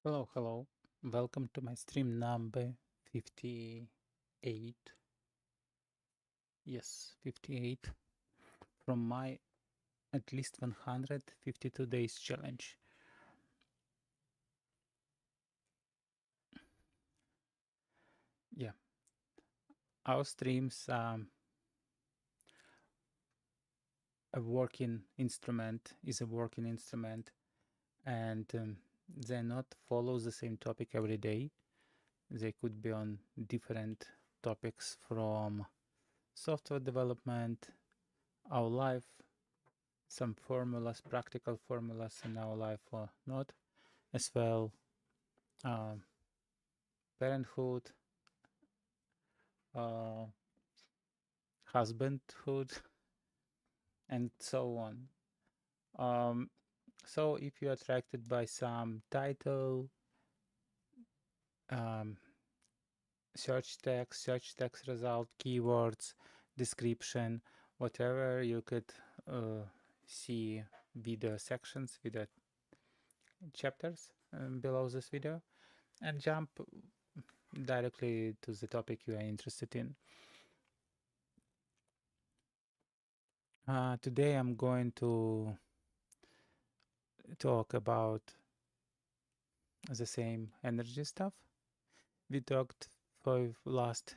Hello. Welcome to my stream number 58. Yes, 58 from my at least 152 days challenge. Yeah, our streams a working instrument is a working instrument, and they not follow the same topic every day. They could be on different topics from software development, our life, some formulas, practical formulas in our life or not, as well um, parenthood, uh, husbandhood, and so on. Um, so if you're attracted by some title, um, search text result, keywords, description, whatever, you could see video sections, video chapters below this video, and jump directly to the topic you are interested in. Today I'm going to talk about the same energy stuff we talked for last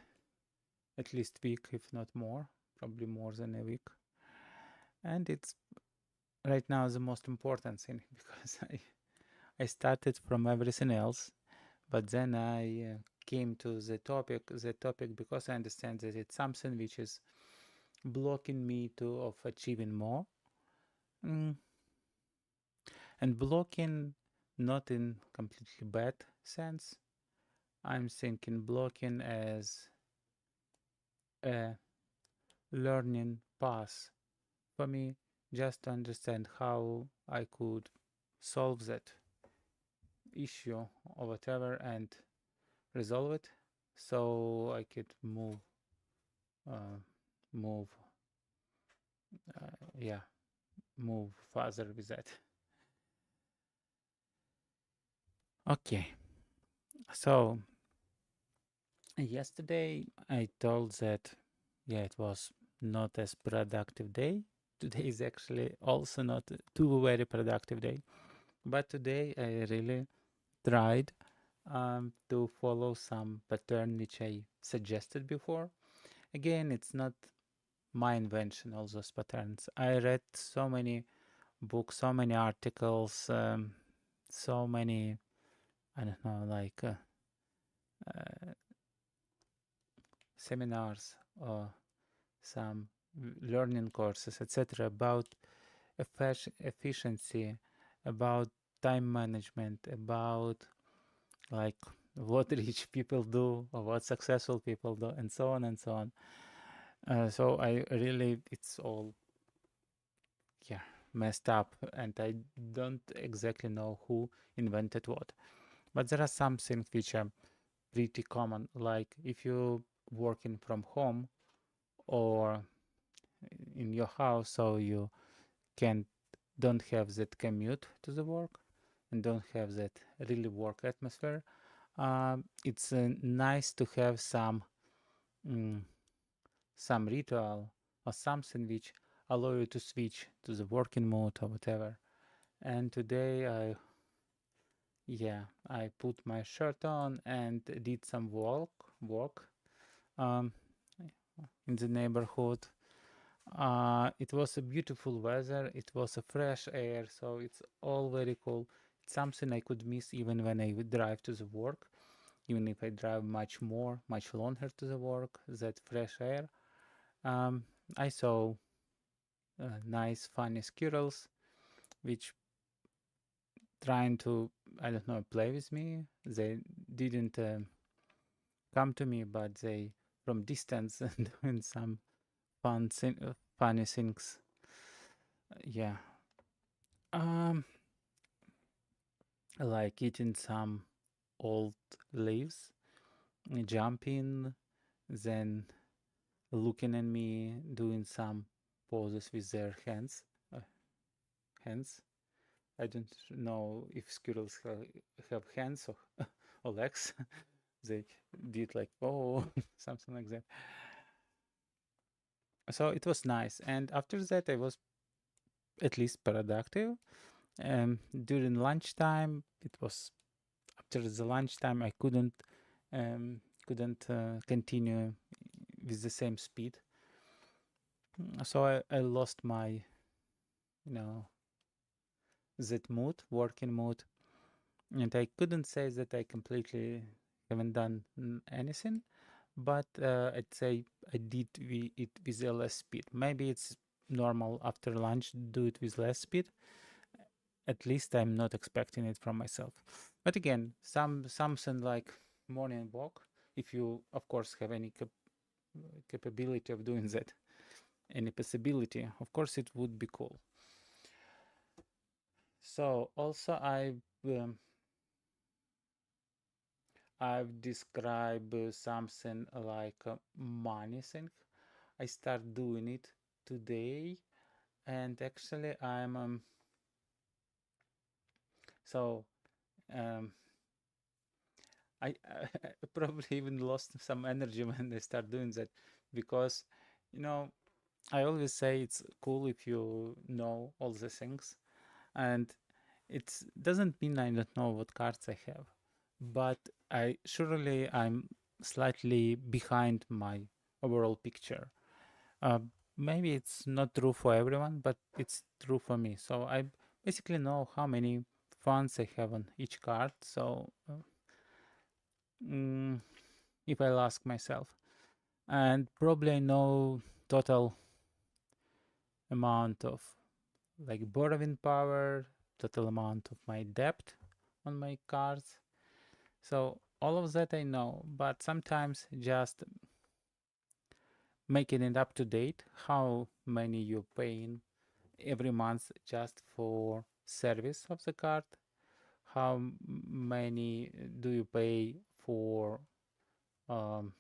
at least week, if not more, probably more than a week. And it's right now the most important thing because I started from everything else, but then I came to the topic because I understand that it's something which is blocking me of achieving more. Mm. And blocking not in completely bad sense. I'm thinking blocking as a learning path for me, just to understand how I could solve that issue or whatever and resolve it, so I could move, uh, move, yeah, move further with that. Okay, so yesterday I told that, yeah, it was not as productive day. Today is actually also not too very productive day, but today I really tried to follow some pattern which I suggested before. Again, it's not my invention, all those patterns. I read so many books, so many articles, so many, I don't know, like seminars or some learning courses, etc., about efficiency, about time management, about like what rich people do or what successful people do, and so on and so on. So I really, it's all, yeah, messed up, and I don't exactly know who invented what. But there are some things which are pretty common, like if you working from home or in your house, so you can don't have that commute to the work and don't have that really work atmosphere. It's nice to have mm, some ritual or something which allow you to switch to the working mode or whatever. And today I put my shirt on and did some walk um, in the neighborhood. It was a beautiful weather. It was a fresh air, so it's all very cool. It's something I could miss even when I would drive to the work, even if I drive much longer to the work. That fresh air. Um, I saw nice, funny squirrels, which trying to, I don't know, play with me. They didn't come to me, but they from distance and doing some funny things. Yeah. Um, like eating some old leaves, jumping, then looking at me, doing some poses with their hands. I don't know if squirrels have hands or, or legs. They did like, oh, something like that. So it was nice. And after that, I was at least productive. During lunchtime, it was after the lunchtime, I couldn't continue with the same speed. So I lost my, that mood, working mood, and I couldn't say that I completely haven't done anything, but I'd say I did it with a less speed. Maybe it's normal after lunch do it with less speed. At least I'm not expecting it from myself. But again, something like morning walk, if you of course have any capability of doing that, any possibility, of course it would be cool. So also I've described something like a money thing. I start doing it today, and actually I'm so um, I probably even lost some energy when I start doing that, because I always say it's cool if you know all the things, and it doesn't mean I don't know what cards I have, but I'm slightly behind my overall picture. Uh, Maybe it's not true for everyone, but it's true for me. So I basically know how many funds I have on each card. So if I'll ask myself, and probably I know total amount of like borrowing power, total amount of my debt on my cards. So all of that I know, but sometimes just making it up to date, how many you're paying every month just for service of the card, how many do you pay um,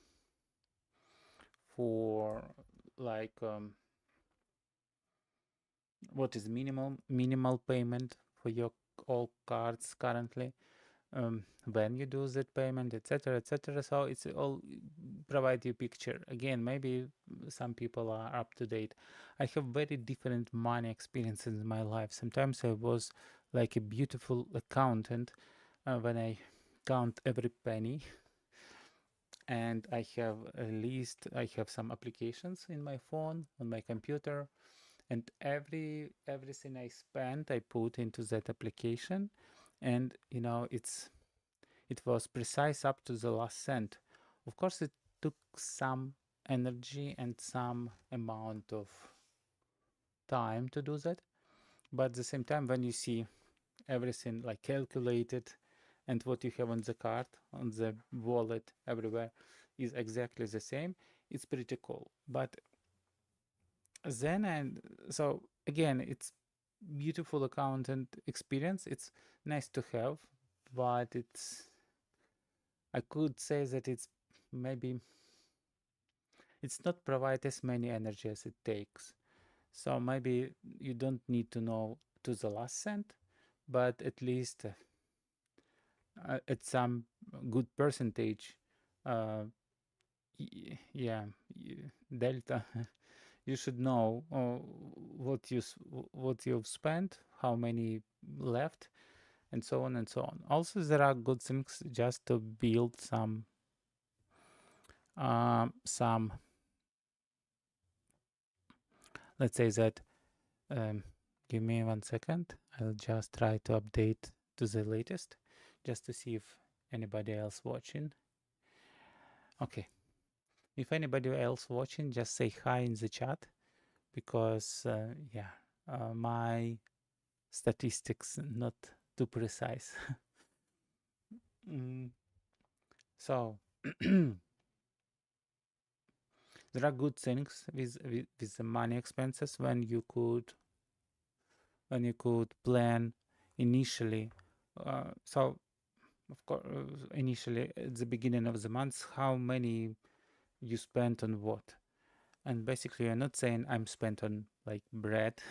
for like what is minimal payment for your all cards currently, when you do that payment, etc., etc. So it's all provide you picture. Again, maybe some people are up to date. I have very different money experiences in my life. Sometimes I was like a beautiful accountant when I count every penny, and I have some applications in my phone, on my computer, and everything I spent I put into that application, and it was precise up to the last cent. Of course, it took some energy and some amount of time to do that, but at the same time, when you see everything like calculated and what you have on the card, on the wallet, everywhere is exactly the same, it's pretty cool. But then, and so again, it's beautiful accountant experience. It's nice to have, but I could say that maybe it's not provide as many energy as it takes. So maybe you don't need to know to the last cent, but at least at some good percentage, uh, yeah, delta. You should know what you've spent, how many left, and so on and so on. Also, there are good things just to build some, let's say that, um, give me 1 second. I'll just try to update to the latest just to see if anybody else watching. Okay. If anybody else watching, just say hi in the chat, because my statistics not too precise. So there are good things with the money expenses when you could plan initially. So of course, initially at the beginning of the month, how many you spent on what, and basically you're not saying I'm spent on like bread,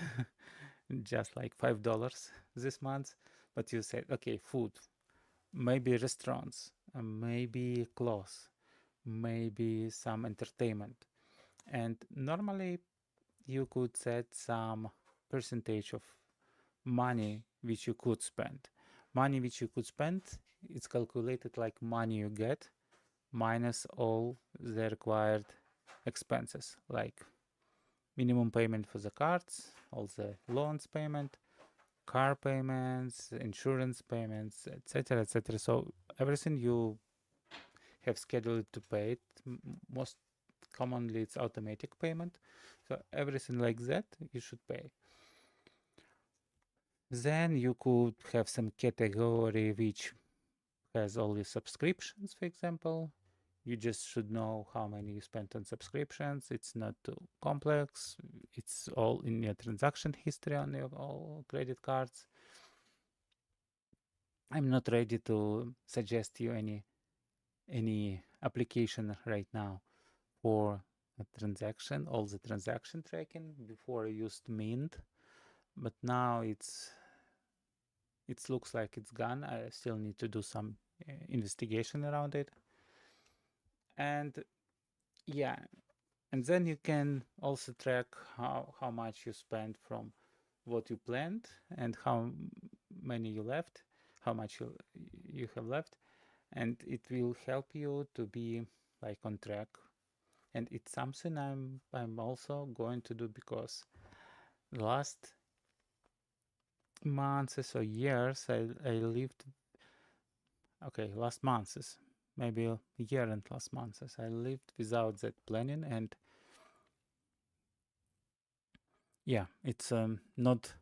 just like $5 this month, but you said, okay, food, maybe restaurants, maybe clothes, maybe some entertainment. And normally you could set some percentage of money which you could spend. Money which you could spend, it's calculated like money you get minus all the required expenses, like minimum payment for the cards, all the loans payment, car payments, insurance payments, etc., etc. So everything you have scheduled to pay it, most commonly it's automatic payment. So everything like that you should pay. Then you could have some category which has only subscriptions, for example. You just should know how many you spent on subscriptions. It's not too complex. It's all in your transaction history on your all credit cards. I'm not ready to suggest you any application right now for a transaction, all the transaction tracking. Before I used Mint, but now it looks like it's gone. I still need to do some investigation around it. And yeah, and then you can also track how much you spent from what you planned and how many you left, how much you have left, and it will help you to be like on track. And it's something I'm also going to do, because last months or years I lived, okay, last months, maybe a year and last months, I lived without that planning. And yeah, it's not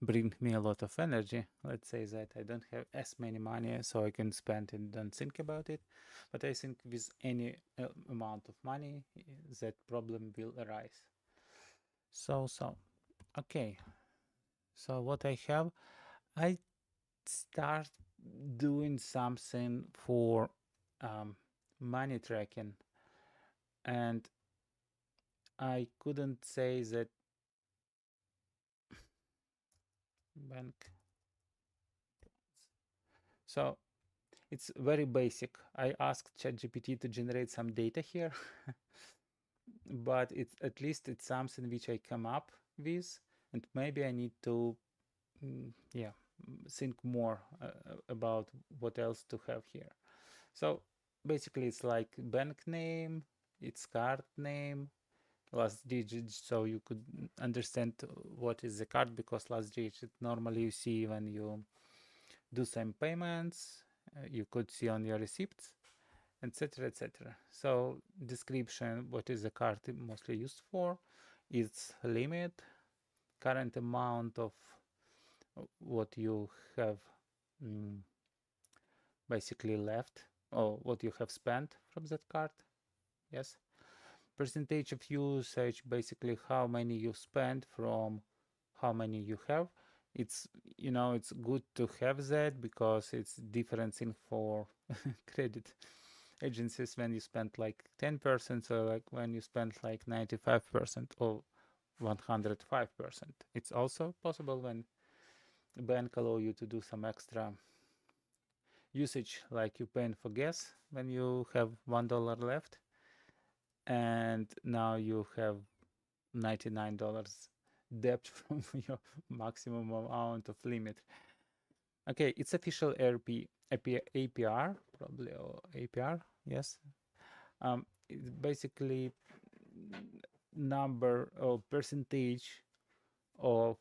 bring me a lot of energy. Let's say that I don't have as many money so I can spend and don't think about it. But I think with any amount of money, that problem will arise. So okay. So what I have, I start doing something for money tracking, and I couldn't say that bank. So it's very basic. I asked ChatGPT to generate some data here, but it's at least it's something which I come up with, and maybe I need to think more about what else to have here. So basically it's like bank name, it's card name, last digit, so you could understand what is the card, because last digit normally you see when you do some payments, you could see on your receipts, etc., etc. So description, what is the card mostly used for, its limit, current amount of what you have basically left, or what you have spent from that card. Yes, percentage of usage, basically how many you spend from how many you have. It's it's good to have that, because it's different thing for credit agencies when you spend like 10%, or like when you spend like 95% or 105%. It's also possible when bank allow you to do some extra usage, like you paying for gas when you have $1 left, and now you have $99 debt from your maximum amount of limit. Okay, it's official APR, probably, or APR, yes. It's basically number or percentage of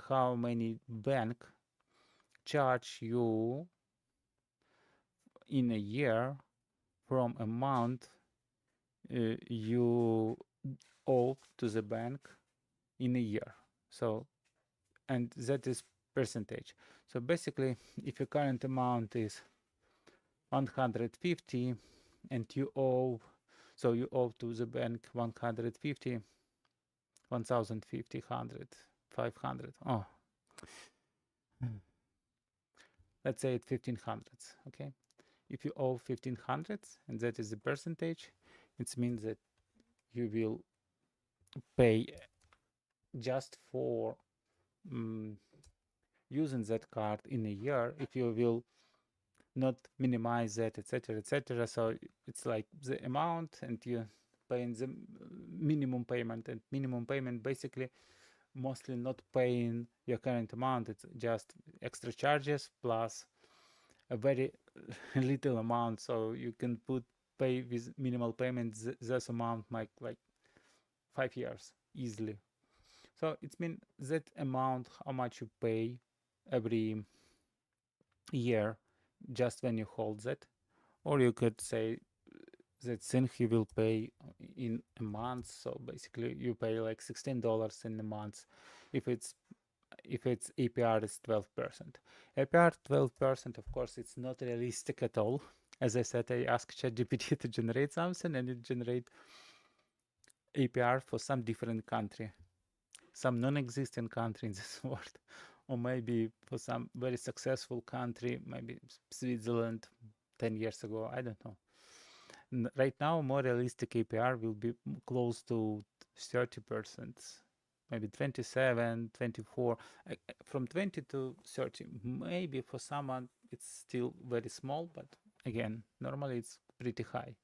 how many bank charge you in a year from amount you owe to the bank in a year. So, and that is percentage. So basically, if your current amount is 150 and you owe, so you owe to the bank 150, 1050, 100, 500. Oh, let's say it's 1500. Okay. If you owe 1500 and that is the percentage, it means that you will pay just for using that card in a year, if you will not minimize that, etc., etc. So it's like the amount, and you paying the minimum payment, and minimum payment basically mostly not paying your current amount. It's just extra charges plus a very little amount, so you can pay with minimal payments this amount like 5 years easily. So it means that amount how much you pay every year just when you hold that, or you could say that thing you will pay in a month. So basically you pay like $16 in a month if it's APR is 12%. APR 12%, of course, it's not realistic at all. As I said, I asked ChatGPT to generate something, and it generate APR for some different country, some non-existent country in this world, or maybe for some very successful country, maybe Switzerland 10 years ago, I don't know. Right now, more realistic APR will be close to 30%, maybe 27, 24, from 20 to 30. Maybe for someone it's still very small, but again, normally it's pretty high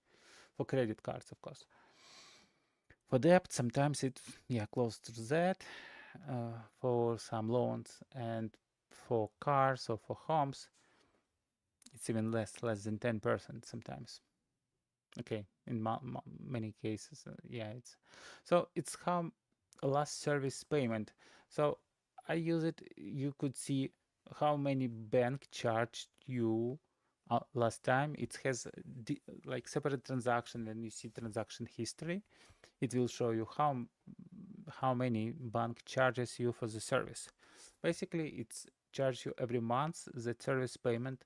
for credit cards, of course. For debt, sometimes it's close to that. For some loans, and for cars or for homes, it's even less than 10% sometimes. Okay, in many cases, it's so it's how last service payment. So I use it. You could see how many bank charged you last time. It has like separate transaction. When you see transaction history, it will show you how many bank charges you for the service. Basically, it's charge you every month the service payment.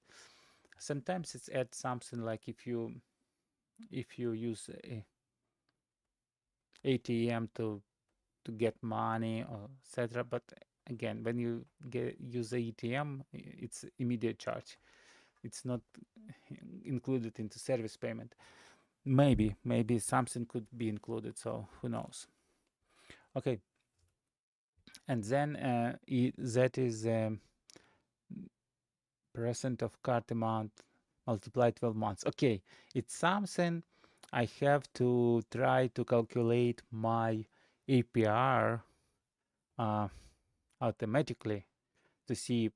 Sometimes it's add something like if you use a ATM to get money or etc. But again, when you use the ATM, it's immediate charge. It's not included into service payment. Maybe something could be included. So who knows? Okay, and then that is percent of card amount multiplied 12 months. Okay, it's something I have to try to calculate my APR automatically to see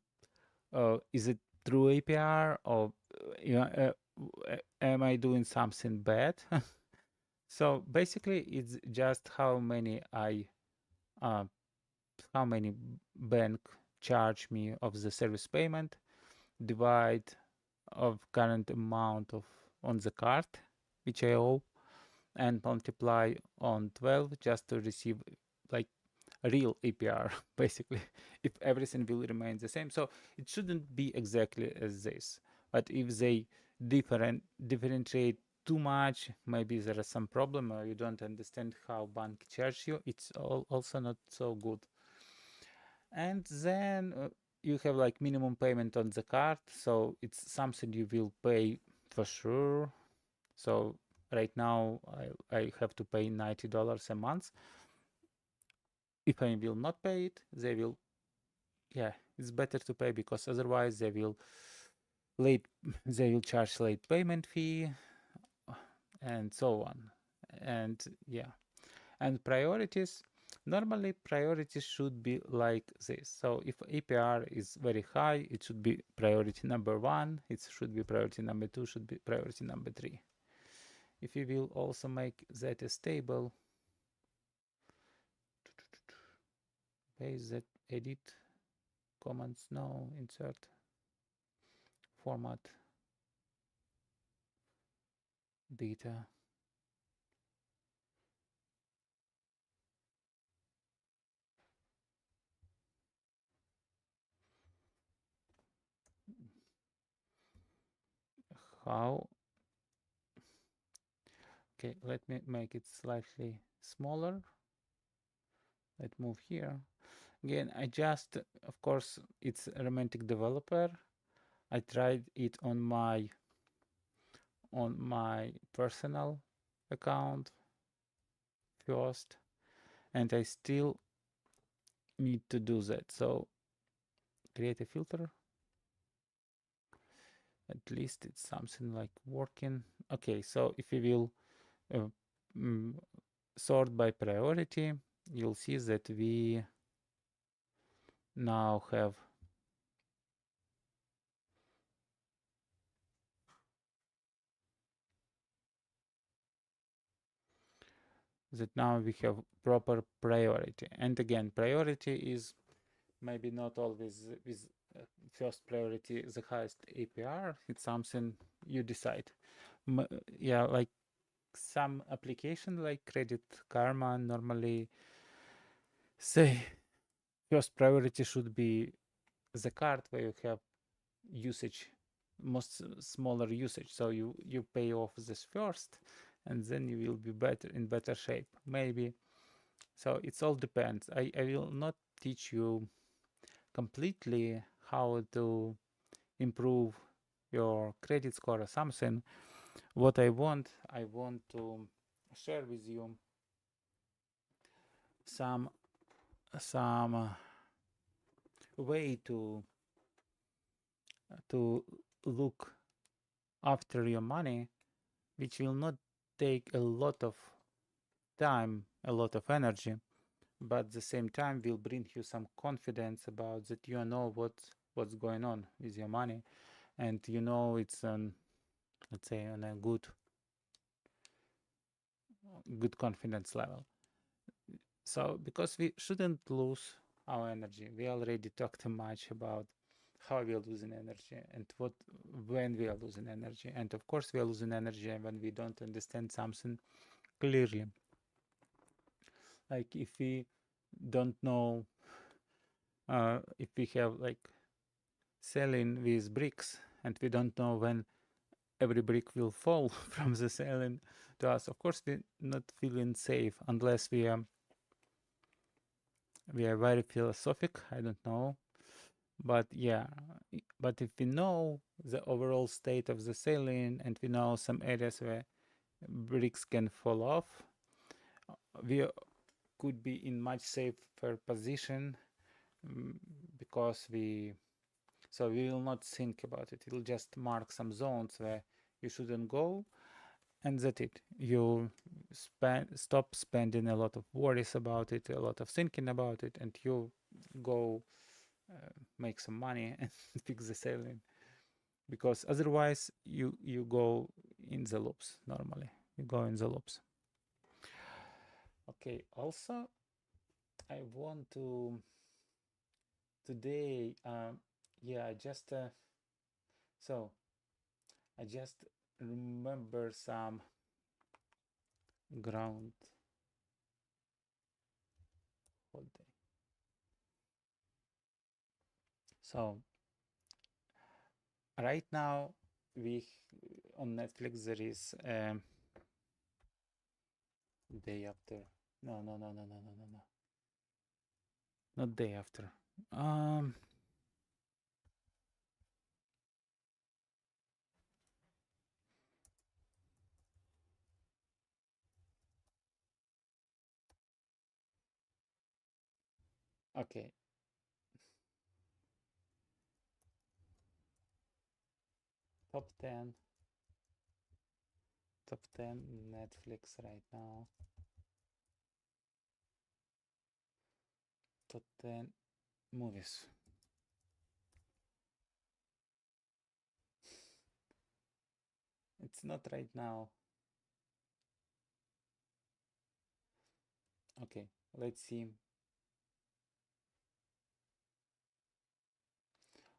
is it true APR, or am I doing something bad? So basically, it's just how many bank charge me of the service payment, divide of current amount of on the card which I owe, and multiply on 12 just to receive like a real APR basically, if everything will remain the same. So it shouldn't be exactly as this, but if they differentiate too much, maybe there is some problem, or you don't understand how bank charge you, it's also not so good. And then you have like minimum payment on the card, so it's something you will pay for sure. So right now I have to pay $90 a month. If I will not pay it, they will, it's better to pay, because otherwise they will charge late payment fee and so on. And and priorities, normally priorities should be like this. So if APR is very high, it should be priority number 1, it should be priority number 2, should be priority number 3. If you will also make that a stable, paste that, edit, comments, no, insert, format, data. How? Okay, let me make it slightly smaller. Let's move here. Again, I just, of course, it's a romantic developer. I tried it on my personal account first, and I still need to do that. So create a filter. At least it's something like working. Okay, so if we will uh, mm, sort by priority, you'll see that we now have proper priority. And again, priority is maybe not always with first priority the highest APR. It's something you decide. Yeah, like some application like Credit Karma normally say first priority should be the card where you have usage, most smaller usage. So you pay off this first, and then you will be in better shape. Maybe. So it's all depends. I will not teach you completely how to improve your credit score or something. What I want to share with you some way to look after your money, which will not take a lot of time, a lot of energy, but at the same time will bring you some confidence about that you know what's going on with your money, and you know it's on, let's say, on a good confidence level. So because we shouldn't lose our energy, we already talked much about how we are losing energy and when we are losing energy. And of course we are losing energy when we don't understand something clearly. Like if we don't know, if we have like selling with bricks and we don't know when every brick will fall from the selling to us, of course we're not feeling safe unless we are very philosophic. I don't know, but yeah, but if we know the overall state of the ceiling and we know some areas where bricks can fall off, we could be in much safer position, because we will not think about it. We'll just mark some zones where you shouldn't go, and that's it. You stop spending a lot of worries about it, a lot of thinking about it, and you go make some money and fix the sailing. Because otherwise you go in the loops. Normally you go in the loops. Okay, also I want to today, yeah, I just remember some ground holiday. So right now we on Netflix there is day after. No. Not day after. Um. Okay. Top 10. Top 10 Netflix right now. Top 10 movies. It's not right now. Okay, let's see.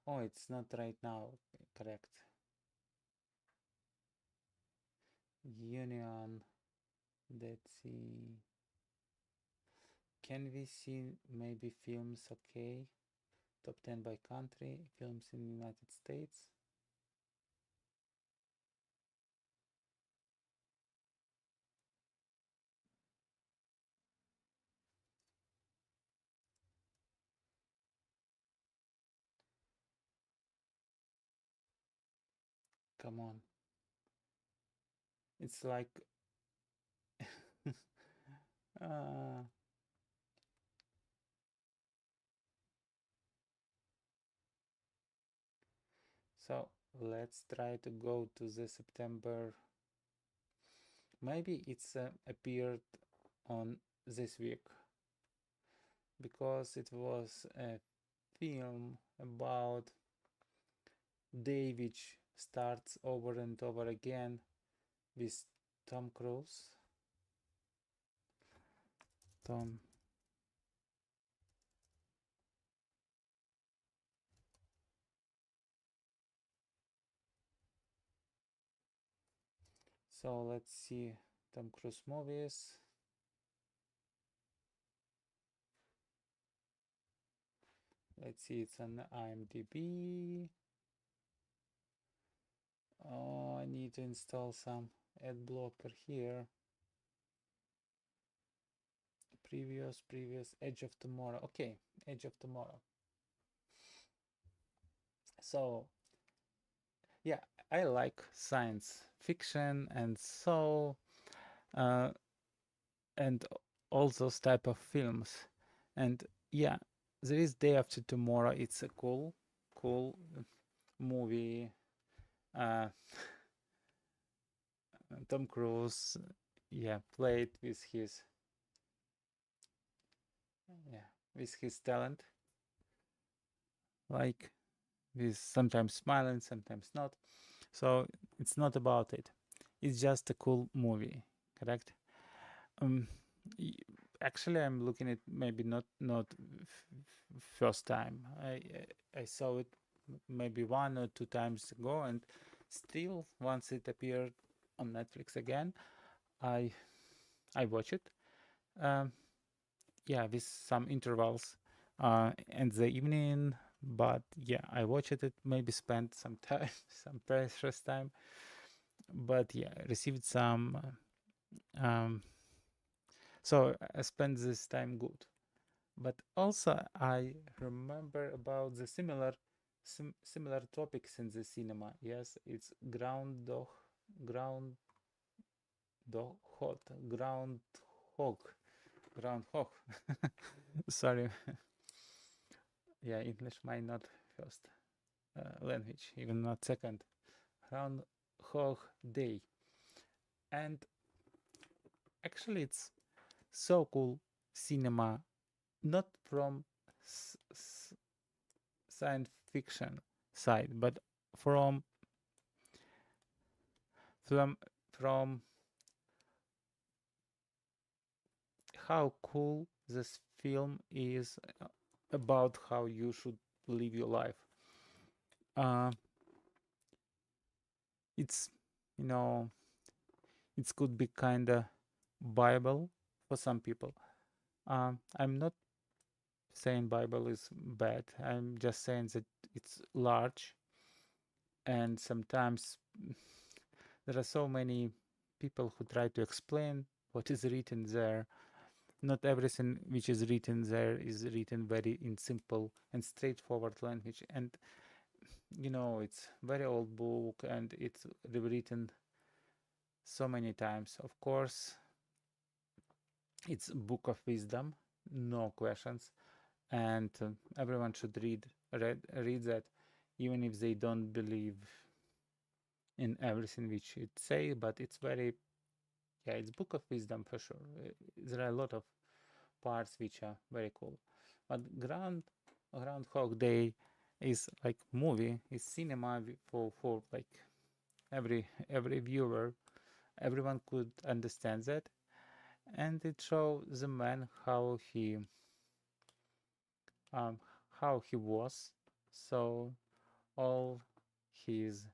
Oh, it's not right now. Correct. Union. Let's see. Can we see maybe films? Okay. Top 10 by country. Films in the United States. Come on. It's like uh, So let's try to go to the September. Maybe it's appeared on this week because it was a film about day which starts over and over again with Tom Cruise. Tom. So let's see Tom Cruise movies. Let's see, it's on IMDb. Oh, I need to install some ad blocker here. Previous Edge of Tomorrow. Okay, Edge of Tomorrow. So yeah, I like science fiction and so uh, and all those type of films. And yeah, there is Day After Tomorrow. It's a cool movie. Uh, Tom Cruise, yeah, played with his talent, like with sometimes smiling, sometimes not. So it's not about it. It's just a cool movie, correct? Um, Actually, I'm looking at maybe not first time. I saw it maybe 1 or 2 times ago, and still once it appeared on Netflix again, I watch it. Um, yeah, with some intervals in the evening. But yeah, I watched it. Maybe spent some time, some precious time. But yeah, received some. Um, so I spent this time good. But also I remember about the similar topics in the cinema. Yes, it's ground hot groundhog. Sorry. Yeah, English might not first language, even not second. Groundhog Day. And actually it's so cool cinema, not from science fiction side, but from from from how cool this film is about how you should live your life. Uh, it's you know it could be kind of Bible for some people. I'm not saying Bible is bad. I'm just saying that it's large, and sometimes there are so many people who try to explain what is written there. Not everything which is written there is written very in simple and straightforward language. And it's very old book and it's rewritten so many times. Of course, it's a book of wisdom, no questions, and everyone should read that, even if they don't believe in everything which it say. But it's very, yeah, it's book of wisdom for sure. There are a lot of parts which are very cool. But Groundhog Day is like movie, is cinema for like every viewer. Everyone could understand that, and it shows the man um, how he was. So all his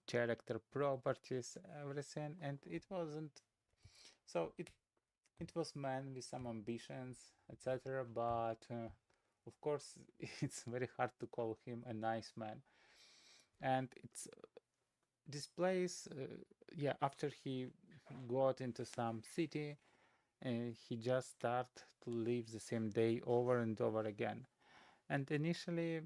character properties, everything, and it wasn't. So it was man with some ambitions, etc. But of course, it's very hard to call him a nice man. And it's this place, yeah. After he got into some city, he just started to live the same day over and over again. And initially,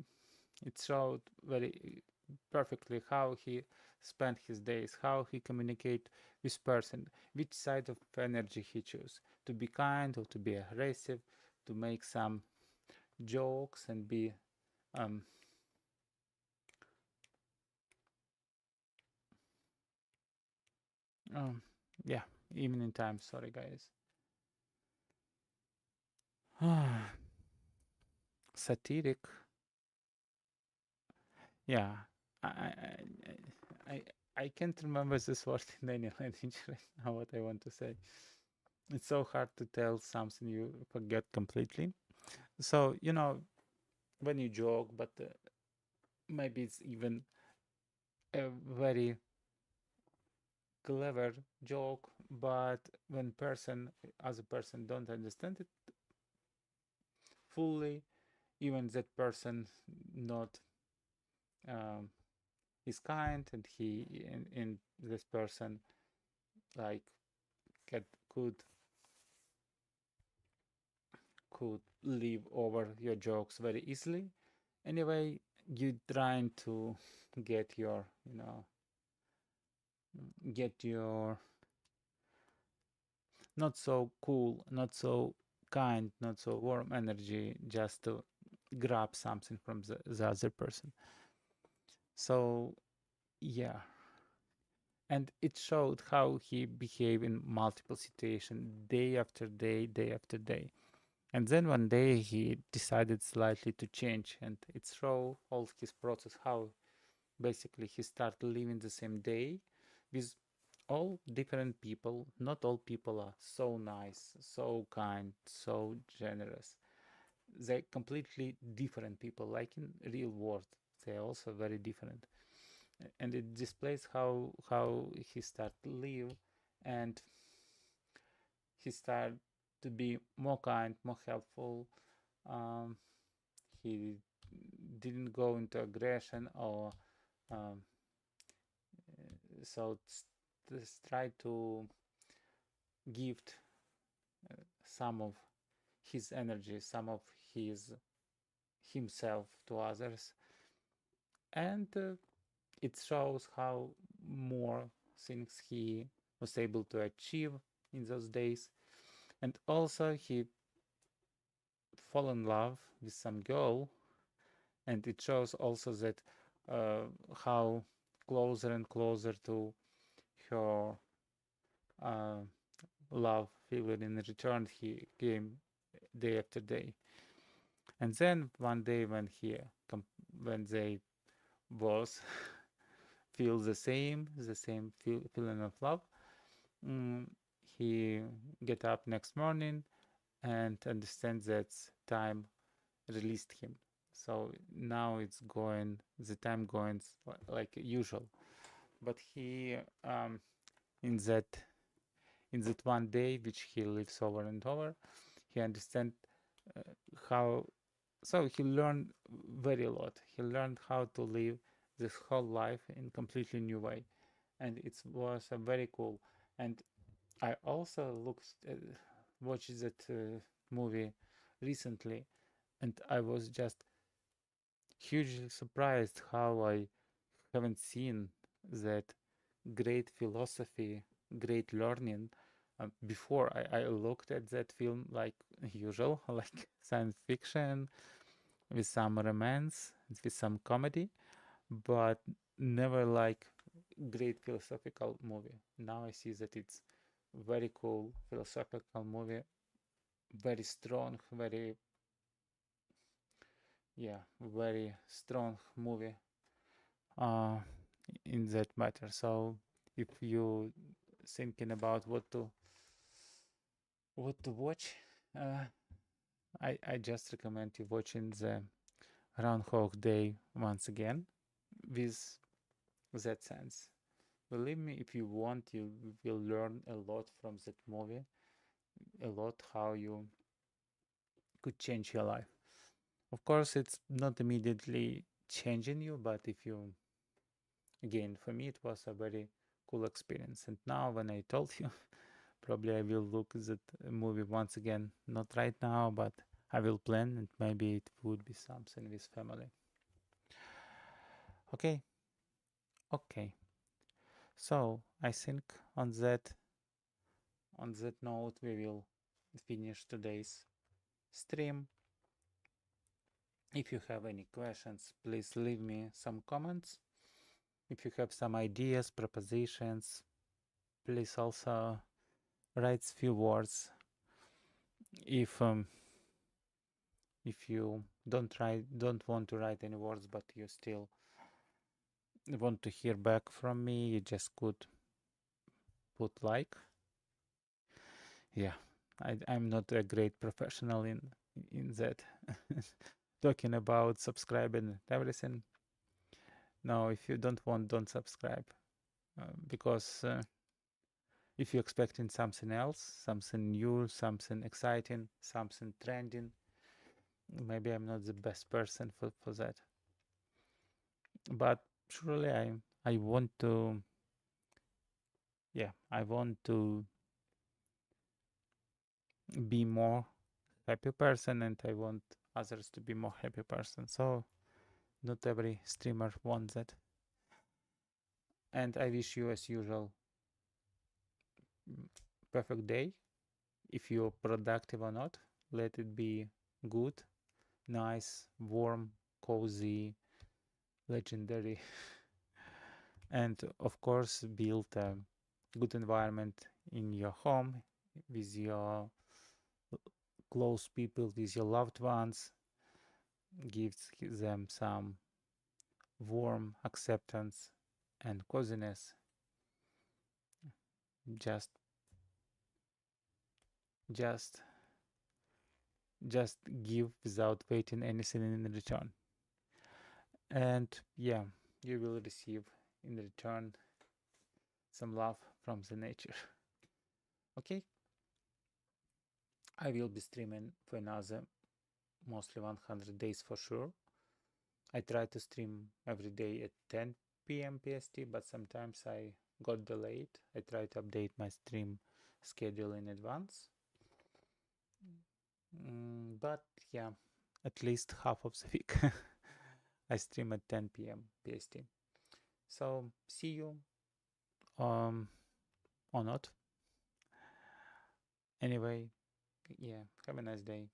it showed very perfectly how he spent his days, how he communicate with person, which side of energy he choose, to be kind or to be aggressive, to make some jokes and be um, Yeah, evening time. Sorry, guys. Satiric. Yeah, I I I I I can't remember this word in any language right now. What I want to say. It's so hard to tell something you forget completely. So when you joke, but maybe it's even a very clever joke, but when person as a person don't understand it fully, even that person not um, is kind, and in this person like could could could leave over your jokes very easily. Anyway, you trying to get your get your not so cool, not so kind, not so warm energy just to grab something from the other person. So yeah, and it showed how he behaved in multiple situations, day after day, day after day. And then one day he decided slightly to change, and it showed all his process, how basically he started living the same day with all different people. Not all people are so nice, so kind, so generous. They're completely different people, like in real world. They're also very different. And it displays how he started to live, and he started to be more kind, more helpful. Um, he didn't go into aggression or um, so try to give some of his energy, some of his himself to others, and it shows how more things he was able to achieve in those days. And also he fall in love with some girl, and it shows also that uh, how closer and closer to her uh, love feeling in return he came day after day. And then one day when they both feel the same feeling of love, mm, he get up next morning and understands that time released him. So now the time going like usual. But he in that in that one day which he lives over and over, he understand uh, how. So he learned very a lot. He learned how to live this whole life in completely new way, and it was very cool. And I also watched that movie recently, and I was just hugely surprised how I haven't seen that great philosophy, great learning. Before I looked at that film like usual, like science fiction with some romance, with some comedy, but never like great philosophical movie. Now I see that it's very cool philosophical movie, very strong, very strong movie uh, in that matter. So if you thinking about what to watch, uh, I just recommend you watching the Groundhog Day once again with that sense. Believe me, if you want, you will learn a lot from that movie, a lot how you could change your life. Of course, it's not immediately changing you, but if you, again, for me, it was a very cool experience. And now, when I told you, probably I will look at that movie once again, not right now, but I will plan, and maybe it would be something with family. Okay, okay. So I think on that note we will finish today's stream. If you have any questions, please leave me some comments. If you have some ideas, propositions, please also write few words if you don't want to write any words, but you still want to hear back from me, you just could put like. Yeah, I'm not a great professional in that. Talking about subscribing and everything. No, if you don't want, don't subscribe, because if you're expecting something else, something new, something exciting, something trending, maybe I'm not the best person for that. But surely I want to, yeah, I want to be more happy person, and I want others to be more happy person. So not every streamer wants that. And I wish you, as usual, perfect day. If you're productive or not, let it be good, nice, warm, cozy, legendary. And of course, build a good environment in your home with your close people, with your loved ones. Give them some warm acceptance and coziness. Just just just give without waiting anything in return. And yeah, you will receive in return some love from the nature. Okay, I will be streaming for another mostly 100 days for sure. I try to stream every day at 10 p.m. PST, but sometimes I got delayed. I try to update my stream schedule in advance. But yeah, at least half of the week I stream at 10 p.m. PST. So see you or not. Anyway, yeah, have a nice day.